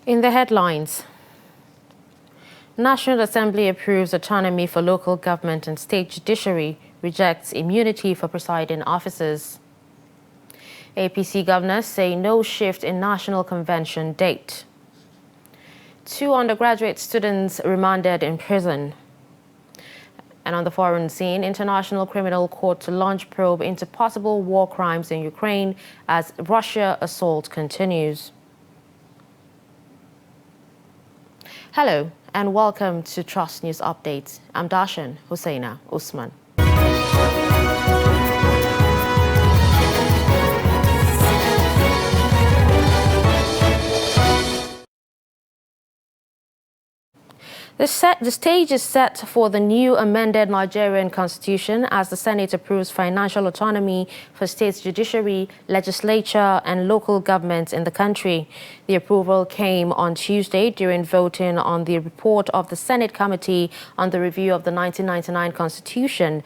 In the headlines, National Assembly approves autonomy for local government and state judiciary, rejects immunity for presiding officers. APC governors say no shift in National Convention date. 2 undergraduate students remanded in prison. And on the foreign scene, International Criminal Court to launch probe into possible war crimes in Ukraine as Russia assault continues. Hello and welcome to Trust News Updates. I'm Darshan Hussaina Usman. The stage is set for the new amended Nigerian constitution as the Senate approves financial autonomy for states' judiciary, legislature, and local governments in the country. The approval came on Tuesday during voting on the report of the Senate Committee on the Review of the 1999 Constitution,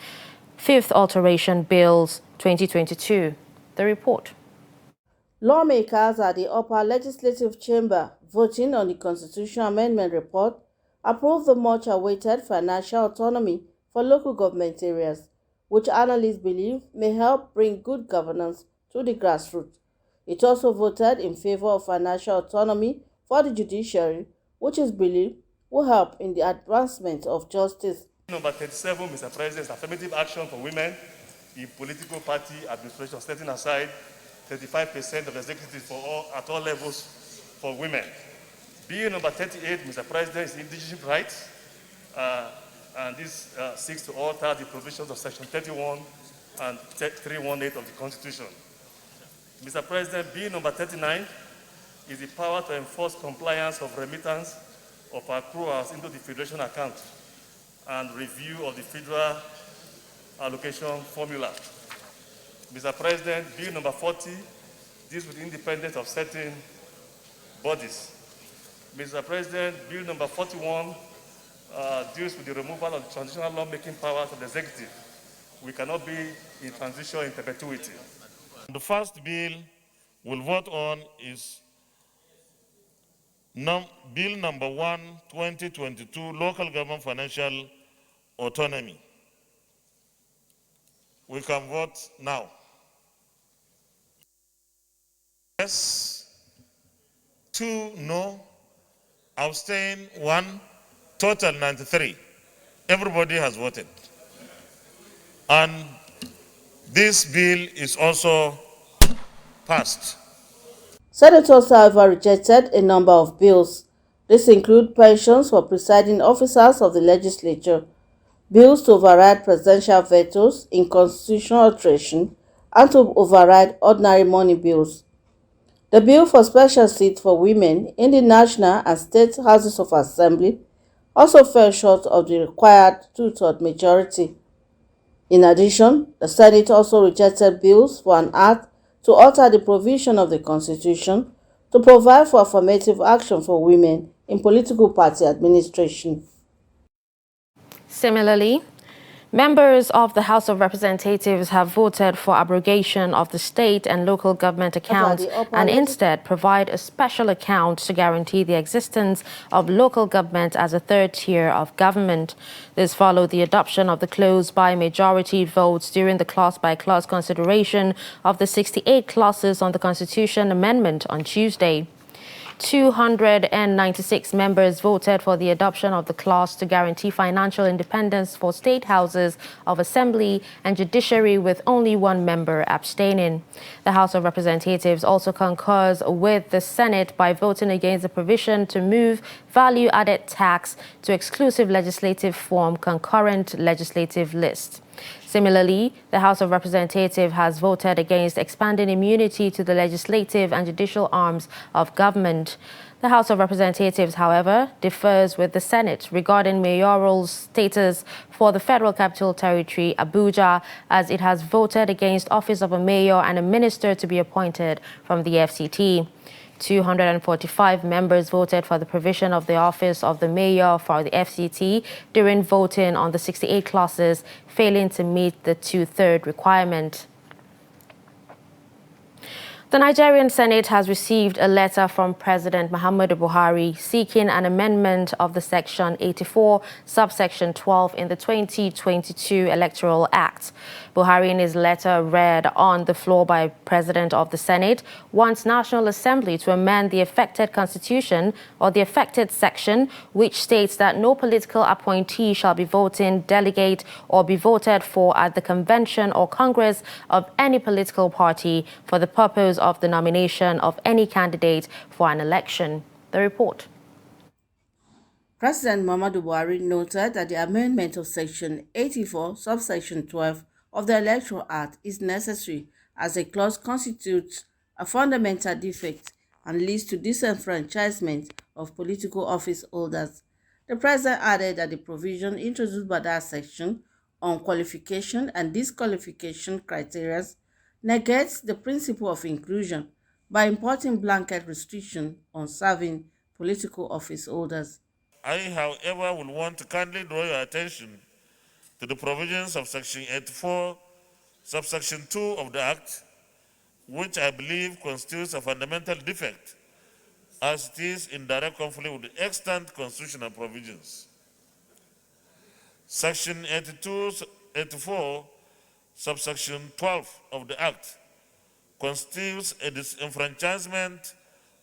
Fifth Alteration Bills 2022. The report. Lawmakers at the upper legislative chamber voting on the constitutional amendment report approved the much-awaited financial autonomy for local government areas, which analysts believe may help bring good governance to the grassroots. It also voted in favor of financial autonomy for the judiciary, which is believed will help in the advancement of justice. Number 37, Mr. President, is affirmative action for women in political party administration, setting aside 35% of the executive at all levels for women. Bill number 38, Mr. President, is indigenous rights, and this seeks to alter the provisions of Section 31 and 318 of the Constitution. Mr. President, Bill number 39 is the power to enforce compliance of remittance of accruals into the Federation account and review of the federal allocation formula. Mr. President, Bill number 40 deals with the independence of certain bodies. Mr. President, Bill number 41 deals with the removal of the transitional lawmaking powers of the executive. We cannot be in transition in perpetuity. The first bill we'll vote on is Bill number 1, 2022, Local Government Financial Autonomy. We can vote now. Yes, 2 no, abstain 1, total 93. Everybody has voted. And this bill is also passed. Senators, however, rejected a number of bills. This includes pensions for presiding officers of the legislature, bills to override presidential vetoes in constitutional alteration, and to override ordinary money bills. The bill for special seats for women in the National and State Houses of Assembly also fell short of the required two-thirds majority. In addition, the Senate also rejected bills for an act to alter the provision of the Constitution to provide for affirmative action for women in political party administration. Similarly, members of the House of Representatives have voted for abrogation of the state and local government accounts and instead provide a special account to guarantee the existence of local government as a third tier of government. This followed the adoption of the clause by majority votes during the clause-by-clause consideration of the 68 clauses on the Constitution Amendment on Tuesday. 296 members voted for the adoption of the clause to guarantee financial independence for state houses of assembly and judiciary, with only 1 member abstaining. The House of Representatives also concurs with the Senate by voting against the provision to move value-added tax to exclusive legislative form concurrent legislative list. Similarly, the House of Representatives has voted against expanding immunity to the legislative and judicial arms of government. The House of Representatives, however, differs with the Senate regarding mayoral status for the Federal Capital Territory, Abuja, as it has voted against office of a mayor and a minister to be appointed from the FCT. 245 members voted for the provision of the office of the mayor for the FCT during voting on the 68 clauses, failing to meet the two-thirds requirement. The Nigerian Senate has received a letter from President Muhammadu Buhari seeking an amendment of the Section 84, subsection 12 in the 2022 Electoral Act. Buhari, in his letter read on the floor by President of the Senate, wants National Assembly to amend the affected constitution or the affected section, which states that no political appointee shall be voting delegate or be voted for at the convention or congress of any political party for the purpose of the nomination of any candidate for an election. The report. President Muhammadu Buhari noted that the amendment of Section 84, subsection 12 of the Electoral Act is necessary as a clause constitutes a fundamental defect and leads to disenfranchisement of political office holders. The president added that the provision introduced by that section on qualification and disqualification criteria negates the principle of inclusion by imposing blanket restriction on serving political office holders. I, however, will want to kindly draw your attention to the provisions of Section 84, subsection 2 of the Act, which I believe constitutes a fundamental defect, as it is in direct conflict with the extant constitutional provisions. Section 84, subsection 12 of the Act constitutes a disenfranchisement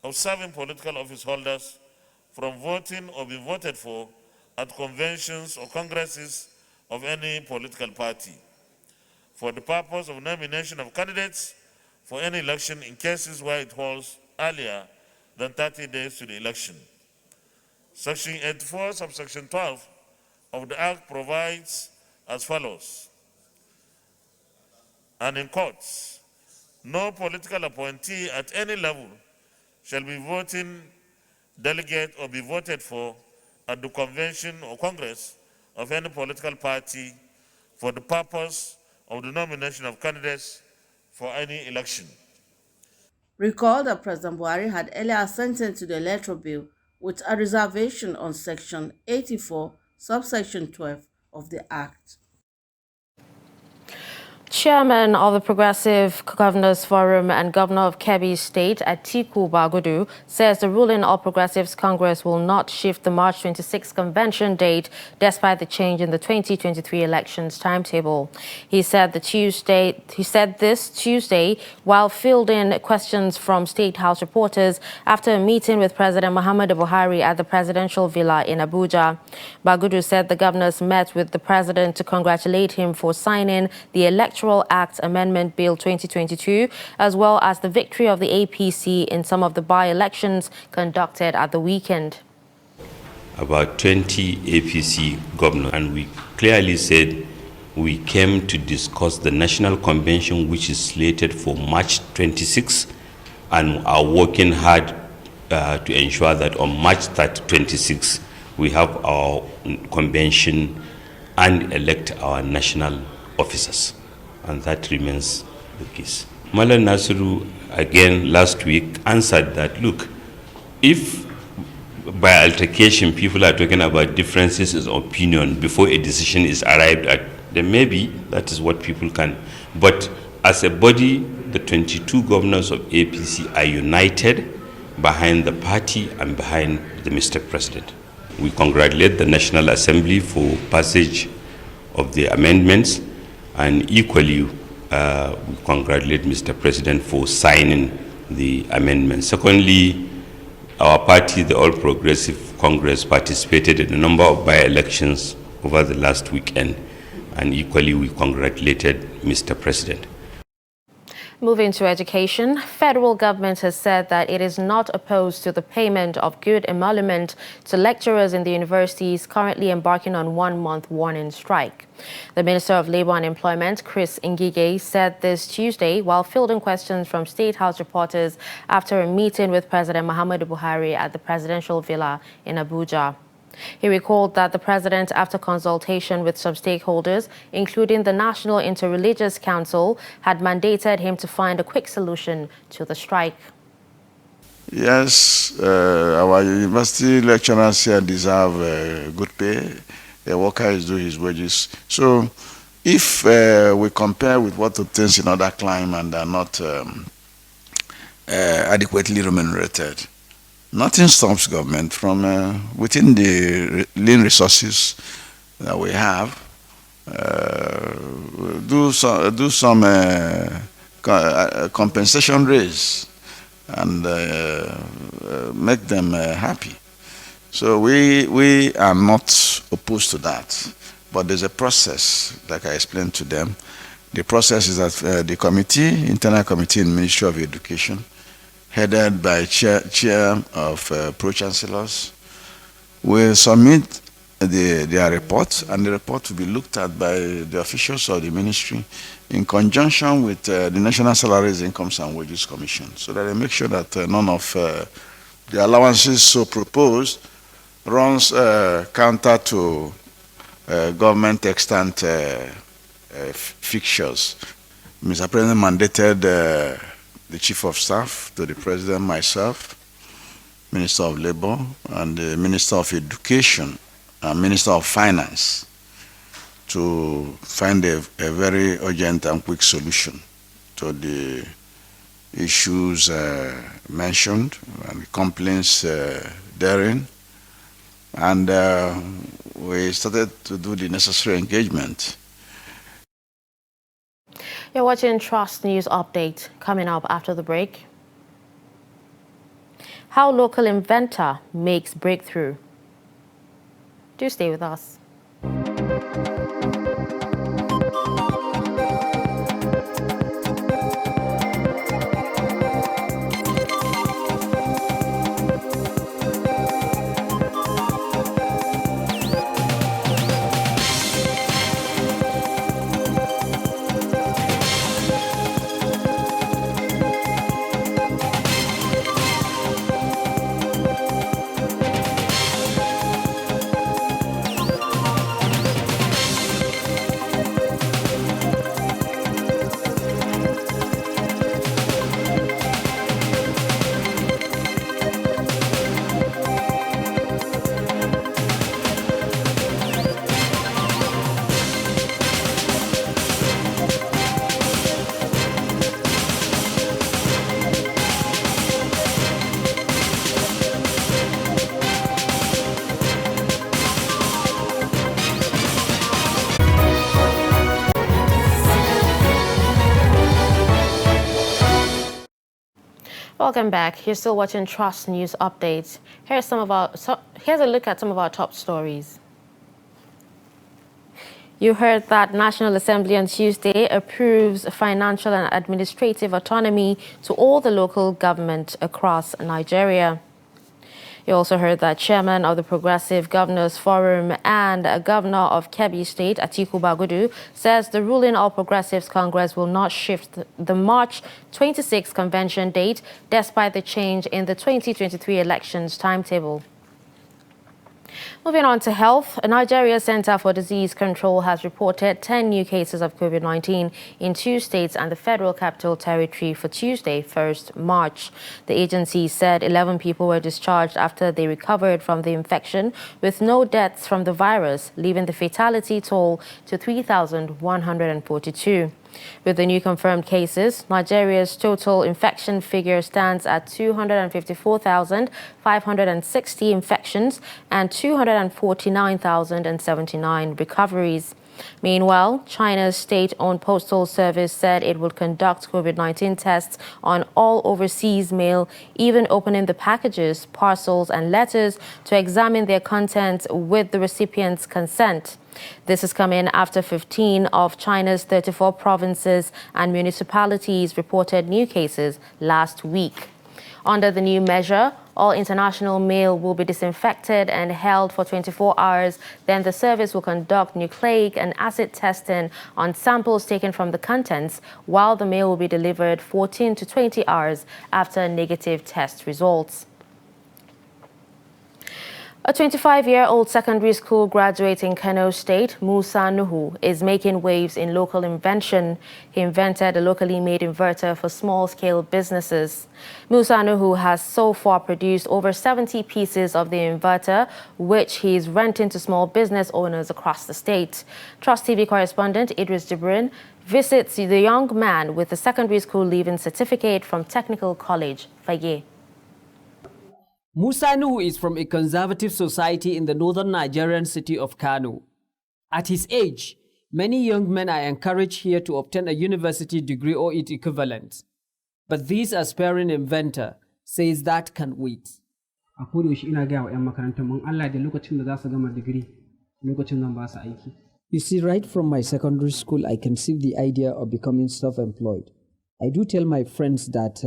of serving political office holders from voting or being voted for at conventions or congresses of any political party for the purpose of nomination of candidates for any election in cases where it holds earlier than 30 days to the election. Section 84, subsection 12 of the Act provides as follows, and in quotes, no political appointee at any level shall be voting delegate or be voted for at the convention or congress of any political party for the purpose of the nomination of candidates for any election. Recall that President Buhari had earlier assented to the electoral bill with a reservation on Section 84, subsection 12 of the Act. Chairman of the Progressive Governors Forum and Governor of Kebbi State, Atiku Bagudu, says the ruling All Progressives Congress will not shift the March 26 convention date despite the change in the 2023 elections timetable. He said this Tuesday while fielding questions from State House reporters after a meeting with President Muhammadu Buhari at the presidential villa in Abuja. Bagudu said the governors met with the president to congratulate him for signing the Electoral Act Amendment Bill 2022, as well as the victory of the APC in some of the by-elections conducted at the weekend. About 20 APC governors, and we clearly said we came to discuss the National Convention, which is slated for March 26, and are working hard to ensure that on March 26 we have our convention and elect our national officers. And that remains the case. Malam Nasiru, again last week, answered that, look, if by altercation people are talking about differences of opinion before a decision is arrived at, then maybe that is what people can. But as a body, the 22 governors of APC are united behind the party and behind the Mr. President. We congratulate the National Assembly for passage of the amendments, and equally, we congratulate Mr. President for signing the amendment. Secondly, our party, the All Progressive Congress, participated in a number of by-elections over the last weekend, and equally, we congratulated Mr. President. Moving to education, federal government has said that it is not opposed to the payment of good emolument to lecturers in the universities currently embarking on 1-month warning strike. The Minister of Labour and Employment, Chris Ngige, said this Tuesday while fielding questions from State House reporters after a meeting with President Muhammadu Buhari at the presidential villa in Abuja. He recalled that the president, after consultation with some stakeholders, including the National Interreligious Council, had mandated him to find a quick solution to the strike. Yes, our university lecturers here deserve good pay. The worker is due his wages. So if we compare with what obtains in other climes and are not adequately remunerated. Nothing stops government from, within the lean resources that we have, do some compensation raise and make them happy. So we are not opposed to that, but there's a process, like I explained to them. The process is that the committee, internal committee in Ministry of Education, headed by chair of pro-chancellors, will submit their report, and the report will be looked at by the officials of the ministry in conjunction with the National Salaries, Incomes and Wages Commission, so that they make sure that none of the allowances so proposed runs counter to government extant fixtures. Mr. President mandated the Chief of Staff to the President, myself, Minister of Labor, and the Minister of Education and Minister of Finance to find a very urgent and quick solution to the issues mentioned and the complaints therein. And we started to do the necessary engagement. You're watching Trust News Update. Coming up after the break. How local inventor makes breakthrough. Do stay with us. Welcome back. You're still watching Trust News Updates. Here's a look at some of our top stories. You heard that National Assembly on Tuesday approves financial and administrative autonomy to all the local government across Nigeria. You also heard that Chairman of the Progressive Governors Forum and Governor of Kebbi State, Atiku Bagudu, says the ruling All Progressives Congress will not shift the March 26 convention date despite the change in the 2023 elections timetable. Moving on to health, Nigeria Center for Disease Control has reported 10 new cases of COVID-19 in 2 states and the Federal Capital Territory for Tuesday, 1st March. The agency said 11 people were discharged after they recovered from the infection, with no deaths from the virus, leaving the fatality toll to 3,142. With the new confirmed cases, Nigeria's total infection figure stands at 254,560 infections and 249,079 recoveries. Meanwhile, China's state-owned postal service said it would conduct COVID-19 tests on all overseas mail, even opening the packages, parcels, and letters to examine their contents with the recipient's consent. This is coming after 15 of China's 34 provinces and municipalities reported new cases last week. Under the new measure, all international mail will be disinfected and held for 24 hours. Then the service will conduct nucleic and acid testing on samples taken from the contents, while the mail will be delivered 14 to 20 hours after negative test results. A 25-year-old secondary school graduate in Kano State, Musa Nuhu, is making waves in local invention. He invented a locally made inverter for small-scale businesses. Musa Nuhu has so far produced over 70 pieces of the inverter, which he is renting to small business owners across the state. Trust TV correspondent Idris Jibrin visits the young man with a secondary school leaving certificate from Technical College, Fagge. Musa Nuhu is from a conservative society in the northern Nigerian city of Kano. At his age, many young men are encouraged here to obtain a university degree or its equivalent. But this aspiring inventor says that can wait. A kodayaushe ina gaya wa 'yan makarantar mun Allah da lokacin da za su gama digiri, lokacin zan ba su aiki. You see, right from my secondary school, I conceived the idea of becoming self-employed. I do tell my friends that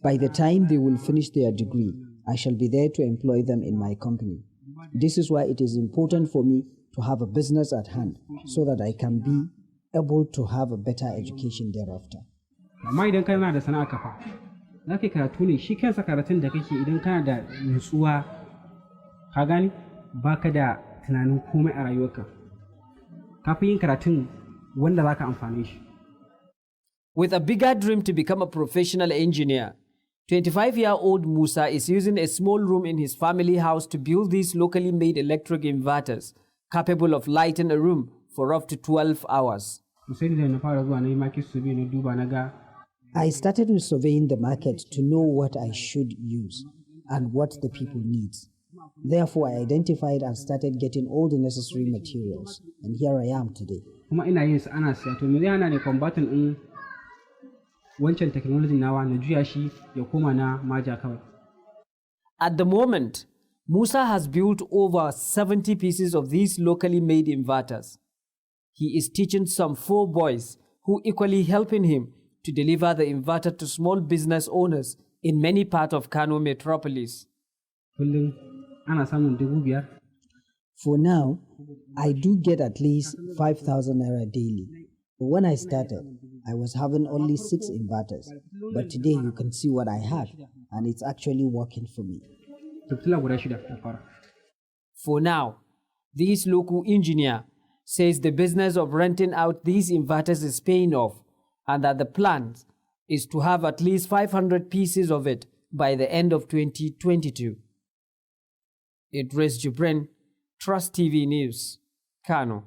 by the time they will finish their degree, I shall be there to employ them in my company. This is why it is important for me to have a business at hand so that I can be able to have a better education thereafter. Amma idan kana da sana'a kafa, za ka karatu ne shi kansa karatun da kake idan kana da nutsuwa, ka gani baka da tunanin komai a rayuwarka. Ka fi yin karatun wanda za ka amfane shi. With a bigger dream to become a professional engineer, 25-year-old Musa is using a small room in his family house to build these locally made electric inverters capable of lighting a room for up to 12 hours. I started with surveying the market to know what I should use and what the people need. Therefore, I identified and started getting all the necessary materials, and here I am today. At the moment, Musa has built over 70 pieces of these locally made inverters. He is teaching some 4 boys who equally helping him to deliver the inverter to small business owners in many parts of Kano metropolis. For now, I do get at least 5,000 naira daily. But when I started, I was having only 6 inverters. But today you can see what I have, and it's actually working for me. For now, this local engineer says the business of renting out these inverters is paying off, and that the plan is to have at least 500 pieces of it by the end of 2022. Idris Jibrin, Trust TV News, Kano.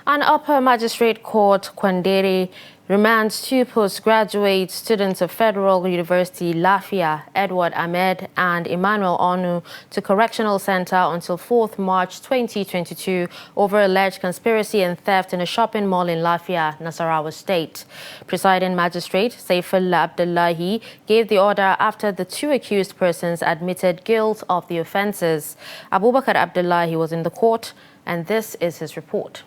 An Upper Magistrate Court, Kwandere, remands 2 postgraduate students of Federal University Lafia, Edward Ahmed and Emmanuel Onu, to Correctional Center until 4th March 2022 over alleged conspiracy and theft in a shopping mall in Lafia, Nasarawa State. Presiding Magistrate Saifullah Abdullahi gave the order after the 2 accused persons admitted guilt of the offences. Abubakar Abdullahi was in the court, and this is his report.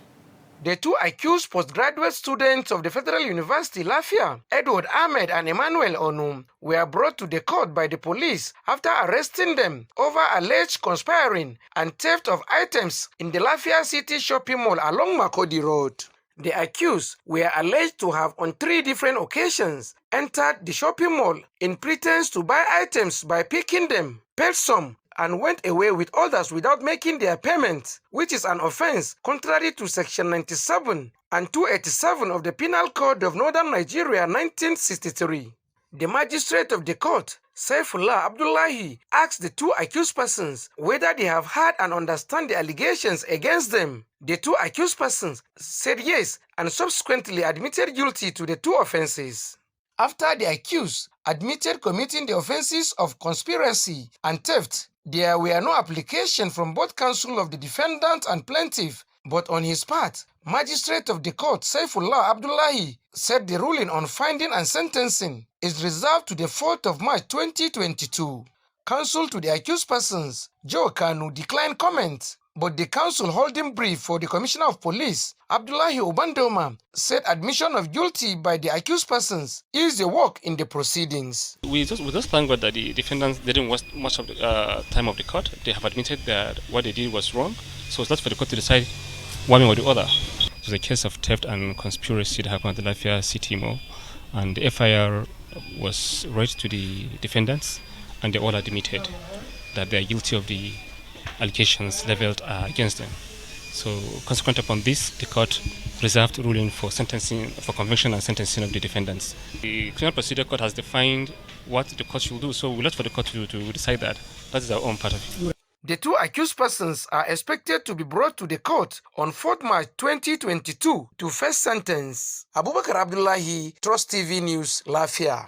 The 2 accused postgraduate students of the Federal University Lafia, Edward Ahmed and Emmanuel Onu, were brought to the court by the police after arresting them over alleged conspiring and theft of items in the Lafia City shopping mall along Makodi Road. The accused were alleged to have on 3 different occasions entered the shopping mall in pretense to buy items by picking them, paid some, and went away with others without making their payment, which is an offense contrary to Section 97 and 287 of the Penal Code of Northern Nigeria 1963. The magistrate of the court, Saifullah Abdullahi, asked the 2 accused persons whether they have heard and understand the allegations against them. The 2 accused persons said yes and subsequently admitted guilty to the 2 offenses. After the accused admitted committing the offenses of conspiracy and theft, there were no application from both counsel of the defendant and plaintiff, but on his part, Magistrate of the court Saifullah Abdullahi said the ruling on finding and sentencing is reserved to the 4th of March 2022. Counsel to the accused persons, Joe Kanu, declined comment, but the counsel holding brief for the Commissioner of Police, Abdullahi Obandoma, said admission of guilty by the accused persons is a work in the proceedings. We just thank God that the defendants didn't waste much of the time of the court. They have admitted that what they did was wrong, so it's not for the court to decide one way or the other. It was a case of theft and conspiracy that happened at the Lafia City Mall, and the FIR was read to the defendants, and they all admitted that they are guilty of the allegations leveled against them. So, consequent upon this, the court reserved ruling for sentencing, for conviction and sentencing of the defendants. The Criminal Procedure Court has defined what the court should do, so we left for the court to decide that. That is our own part of it. The two accused persons are expected to be brought to the court on 4th March 2022 to face sentence. Abubakar Abdullahi, Trust TV News, Lafia.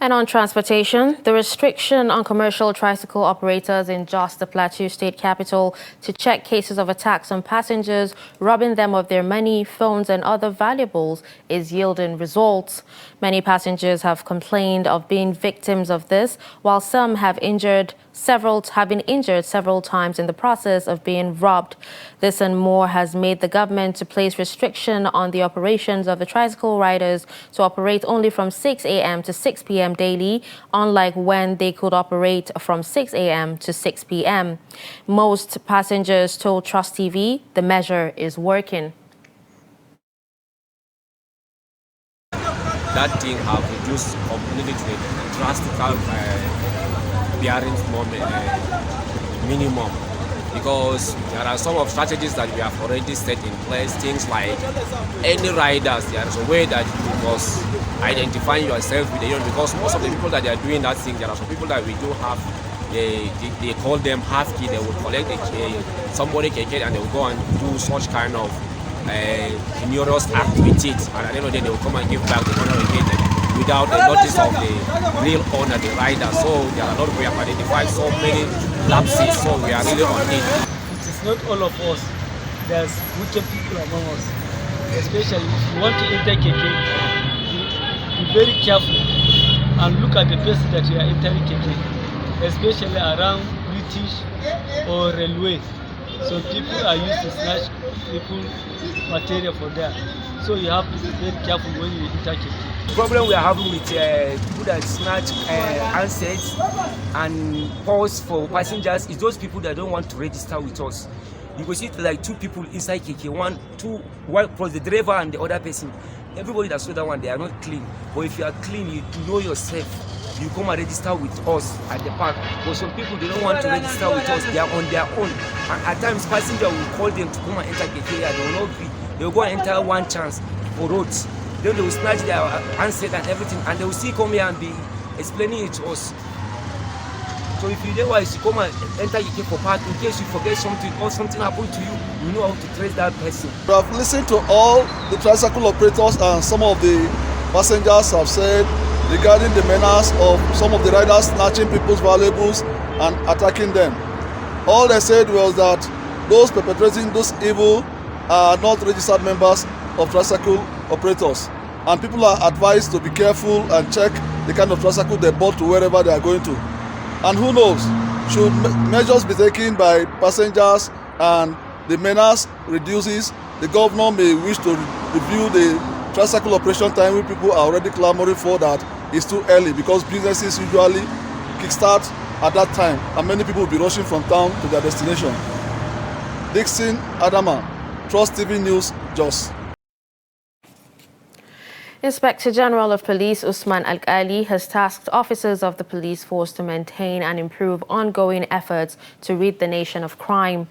And on transportation, the restriction on commercial tricycle operators in Jos, the Plateau State capital, to check cases of attacks on passengers, robbing them of their money, phones and other valuables is yielding results. Many passengers have complained of being victims of this, while some have been injured several times in the process of being robbed. This and more has made the government to place restriction on the operations of the tricycle riders to operate only from 6 a.m. to 6 p.m. daily, unlike when they could operate from 6 a.m. to 6 p.m. Most passengers told Trust TV the measure is working. That thing have reduced completely to a drastical bearing minimum, because there are some of strategies that we have already set in place. Things like any riders, there is a way that you must identify yourself with the union, because most of the people that they are doing that thing, there are some people that we do have, they call them half key. They will collect somebody keke and they will go and do such kind of ignorance act with it, and at the end of the day they will come and give back the money again without the notice of the real owner, the rider. So there are a lot, we have identified so many lapses, so we are really on it. It is not all of us. There's wicked people among us. Especially if you want to enter KK, be very careful and look at the person that you are entering KK, especially around British or railway. So people are used to snatch people material for that. So you have to be very careful when you enter KK. The problem we are having with people that snatch handsets and pause for passengers is those people that don't want to register with us. You will see like two people inside KK, one plus the driver and the other person. Everybody that saw that one, they are not clean. But if you are clean, you know yourself. You come and register with us at the park. But some people, they don't want to register with us. They are on their own. And at times, passengers will call them to come and enter KK. They will not be. They will go and enter one chance for roads. Then they will snatch their handset and everything, and they will still come here and be explaining it to us. So if you otherwise you come and enter KK for park, in case you forget something or something happened to you, you know how to trace that person. We have listened to all the tricycle operators, and some of the passengers have said regarding the menace of some of the riders snatching people's valuables and attacking them. All they said was that those perpetrating this evil are not registered members of tricycle operators, and people are advised to be careful and check the kind of tricycle they bought to wherever they are going to. And who knows, should measures be taken by passengers and the menace reduces, the governor may wish to review the tricycle operation time, which people are already clamoring for that is too early, because businesses usually kickstart at that time and many people will be rushing from town to their destination. Dixon Adama, Trust TV News, Jos. Inspector General of Police Usman Alkali has tasked officers of the police force to maintain and improve ongoing efforts to rid the nation of crime.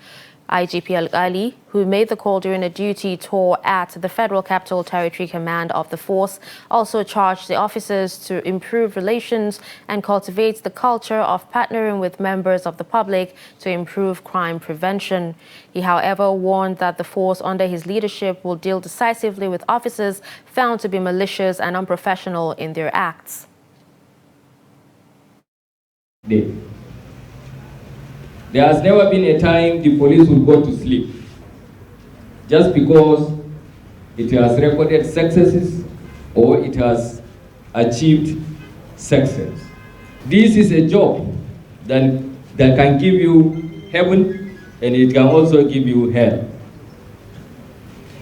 IGP Alkali, who made the call during a duty tour at the Federal Capital Territory Command of the force, also charged the officers to improve relations and cultivate the culture of partnering with members of the public to improve crime prevention. He, however, warned that the force under his leadership will deal decisively with officers found to be malicious and unprofessional in their acts. There has never been a time the police will go to sleep just because it has recorded successes or it has achieved success. This is a job that can give you heaven and it can also give you hell.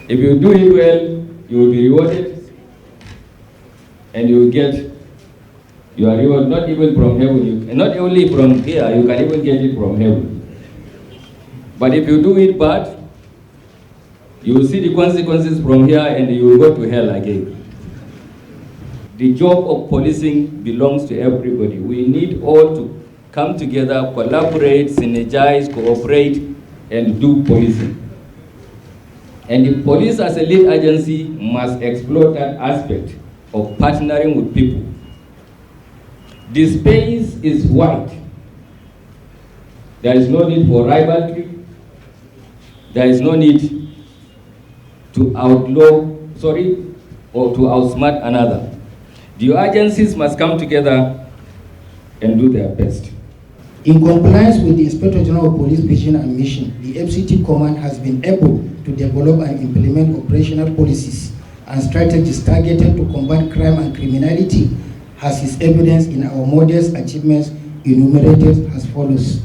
If you do it well, you will be rewarded and you will get your reward not even from heaven, not only from here, you can even get it from heaven. But if you do it bad, you will see the consequences from here and you will go to hell again. The job of policing belongs to everybody. We need all to come together, collaborate, synergize, cooperate, and do policing. And the police as a lead agency must explore that aspect of partnering with people. The space is wide. There is no need for rivalry. There is no need to or to outsmart another. The agencies must come together and do their best. In compliance with the Inspector General of Police vision and mission, the FCT Command has been able to develop and implement operational policies and strategies targeted to combat crime and criminality, as is evidence in our modest achievements enumerated as follows.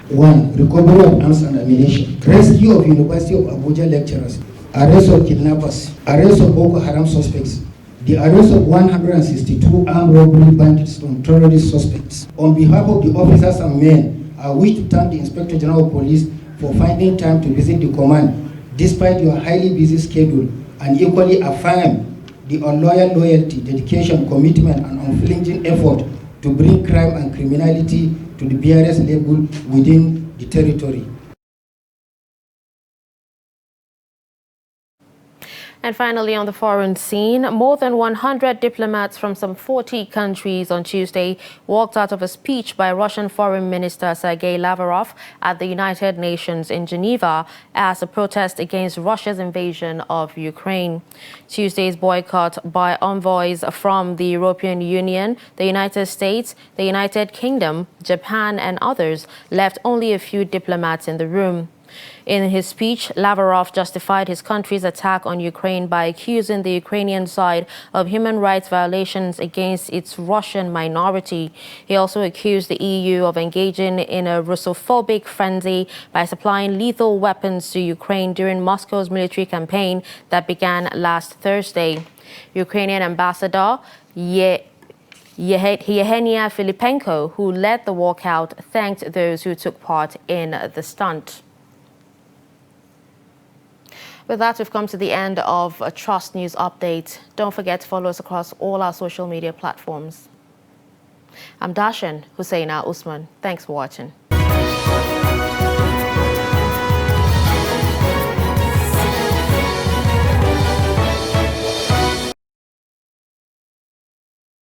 1. Recovery of arms and ammunition. Rescue of University of Abuja lecturers. Arrest of kidnappers. Arrest of Boko Haram suspects. The arrest of 162 armed robbery bandits and terrorist suspects. On behalf of the officers and men, I wish to thank the Inspector General of Police for finding time to visit the command, despite your highly busy schedule, and equally affirm the unloyal loyalty, dedication, commitment, and unflinching effort to bring crime and criminality to the barest level within the territory. And finally, on the foreign scene, more than 100 diplomats from some 40 countries on Tuesday walked out of a speech by Russian Foreign Minister Sergei Lavrov at the United Nations in Geneva as a protest against Russia's invasion of Ukraine. Tuesday's boycott by envoys from the European Union, the United States, the United Kingdom, Japan, and others left only a few diplomats in the room. In his speech, Lavrov justified his country's attack on Ukraine by accusing the Ukrainian side of human rights violations against its Russian minority. He also accused the EU of engaging in a Russophobic frenzy by supplying lethal weapons to Ukraine during Moscow's military campaign that began last Thursday. Ukrainian ambassador Yevhenia Filipenko, who led the walkout, thanked those who took part in the stunt. With that, we've come to the end of a Trust News Update. Don't forget to follow us across all our social media platforms. I'm Dashan Husseina Usman. Thanks for watching.